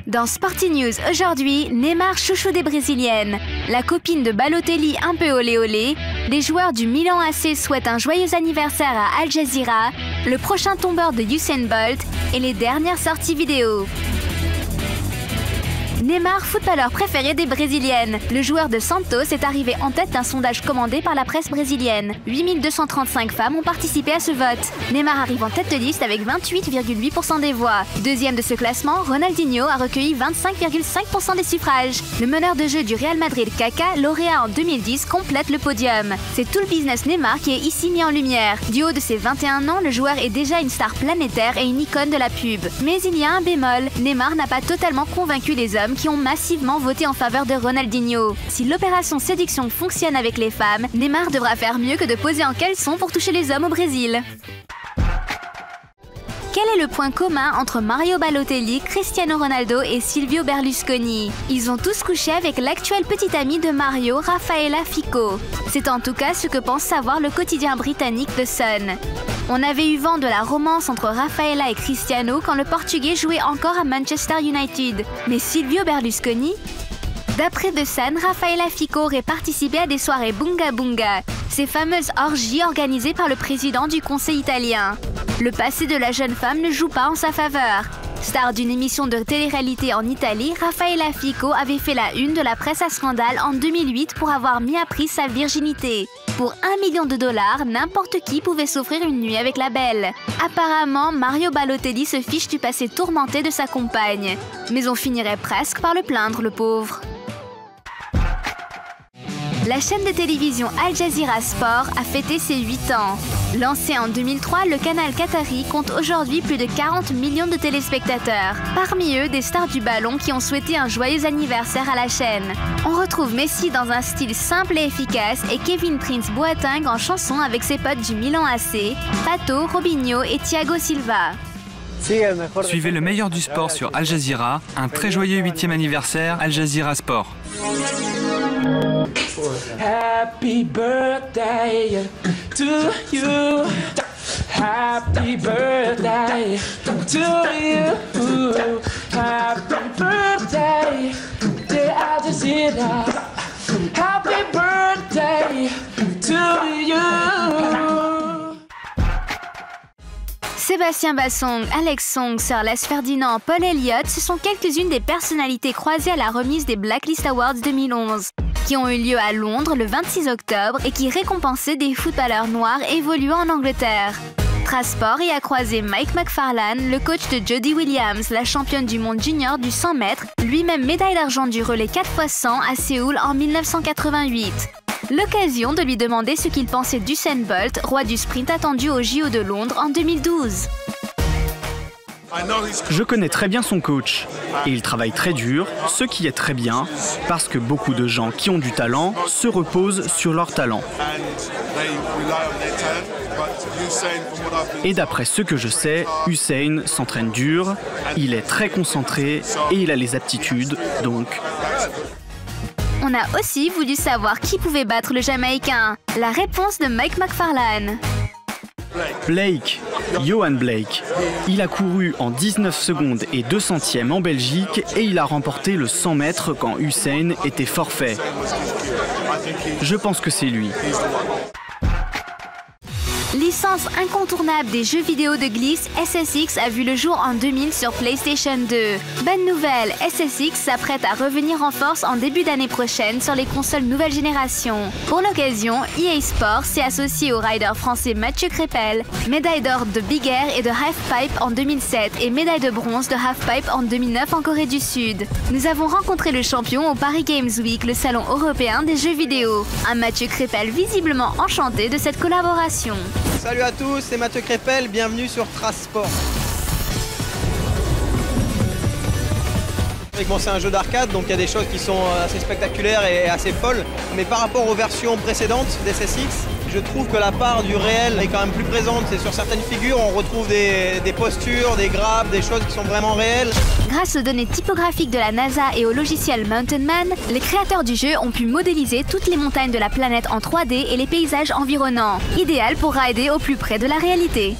Dans Sporty News aujourd'hui, Neymar chouchou des Brésiliennes, la copine de Balotelli un peu olé olé, les joueurs du Milan AC souhaitent un joyeux anniversaire à Al Jazeera, le prochain tombeur de Usain Bolt et les dernières sorties vidéo. Neymar, footballeur préféré des Brésiliennes. Le joueur de Santos est arrivé en tête d'un sondage commandé par la presse brésilienne. 8235 femmes ont participé à ce vote. Neymar arrive en tête de liste avec 28,8% des voix. Deuxième de ce classement, Ronaldinho a recueilli 25,5% des suffrages. Le meneur de jeu du Real Madrid, Kaka, lauréat en 2010, complète le podium. C'est tout le business Neymar qui est ici mis en lumière. Du haut de ses 21 ans, le joueur est déjà une star planétaire et une icône de la pub. Mais il y a un bémol, Neymar n'a pas totalement convaincu les hommes qui ont massivement voté en faveur de Ronaldinho. Si l'opération séduction fonctionne avec les femmes, Neymar devra faire mieux que de poser en caleçon pour toucher les hommes au Brésil. Quel est le point commun entre Mario Balotelli, Cristiano Ronaldo et Silvio Berlusconi? Ils ont tous couché avec l'actuelle petite amie de Mario, Raffaella Fico. C'est en tout cas ce que pense savoir le quotidien britannique The Sun. On avait eu vent de la romance entre Raffaella et Cristiano quand le Portugais jouait encore à Manchester United. Mais Silvio Berlusconi? D'après The Sun, Raffaella Fico aurait participé à des soirées Bunga Bunga, ces fameuses orgies organisées par le président du Conseil italien. Le passé de la jeune femme ne joue pas en sa faveur. Star d'une émission de télé-réalité en Italie, Raffaella Fico avait fait la une de la presse à scandale en 2008 pour avoir mis à prix sa virginité. Pour $1 million, n'importe qui pouvait s'offrir une nuit avec la belle. Apparemment, Mario Balotelli se fiche du passé tourmenté de sa compagne. Mais on finirait presque par le plaindre, le pauvre. La chaîne de télévision Al Jazeera Sport a fêté ses 8 ans. Lancé en 2003, le canal qatari compte aujourd'hui plus de 40 millions de téléspectateurs. Parmi eux, des stars du ballon qui ont souhaité un joyeux anniversaire à la chaîne. On retrouve Messi dans un style simple et efficace et Kevin Prince Boateng en chanson avec ses potes du Milan AC, Pato, Robinho et Thiago Silva. Suivez le meilleur du sport sur Al Jazeera, un très joyeux 8e anniversaire Al Jazeera Sport. Happy birthday to you. Happy birthday to you. Happy birthday, dear Al Jazeera. Happy birthday to you. Sébastien Bassong, Alex Song, Sir Les Ferdinand, Paul Elliott, ce sont quelques-unes des personnalités croisées à la remise des Blacklist Awards 2011, qui ont eu lieu à Londres le 26 octobre et qui récompensaient des footballeurs noirs évoluant en Angleterre. Trasport y a croisé Mike McFarlane, le coach de Jodie Williams, la championne du monde junior du 100 mètres, lui-même médaille d'argent du relais 4x100 à Séoul en 1988. L'occasion de lui demander ce qu'il pensait d'Usain Bolt, roi du sprint attendu au JO de Londres en 2012. Je connais très bien son coach et il travaille très dur, ce qui est très bien parce que beaucoup de gens qui ont du talent se reposent sur leur talent. Et d'après ce que je sais, Usain s'entraîne dur, il est très concentré et il a les aptitudes, donc... On a aussi voulu savoir qui pouvait battre le Jamaïcain. La réponse de Mike McFarlane. Blake, Johan Blake. Il a couru en 19 secondes et 2 centièmes en Belgique et il a remporté le 100 mètres quand Usain était forfait. Je pense que c'est lui. Licence incontournable des jeux vidéo de glisse, SSX a vu le jour en 2000 sur PlayStation 2. Bonne nouvelle, SSX s'apprête à revenir en force en début d'année prochaine sur les consoles nouvelle génération. Pour l'occasion, EA Sports s'est associé au rider français Mathieu Crépel, médaille d'or de Big Air et de Halfpipe en 2007 et médaille de bronze de Halfpipe en 2009 en Corée du Sud. Nous avons rencontré le champion au Paris Games Week, le salon européen des jeux vidéo. Un Mathieu Crépel visiblement enchanté de cette collaboration. Salut à tous, c'est Mathieu Crépel, bienvenue sur Trasport. Bon, c'est un jeu d'arcade, donc il y a des choses qui sont assez spectaculaires et assez folles. Mais par rapport aux versions précédentes d'SSX, je trouve que la part du réel est quand même plus présente. C'est sur certaines figures, on retrouve des postures, des grappes, des choses qui sont vraiment réelles. Grâce aux données typographiques de la NASA et au logiciel Mountain Man, les créateurs du jeu ont pu modéliser toutes les montagnes de la planète en 3D et les paysages environnants. Idéal pour rider au plus près de la réalité.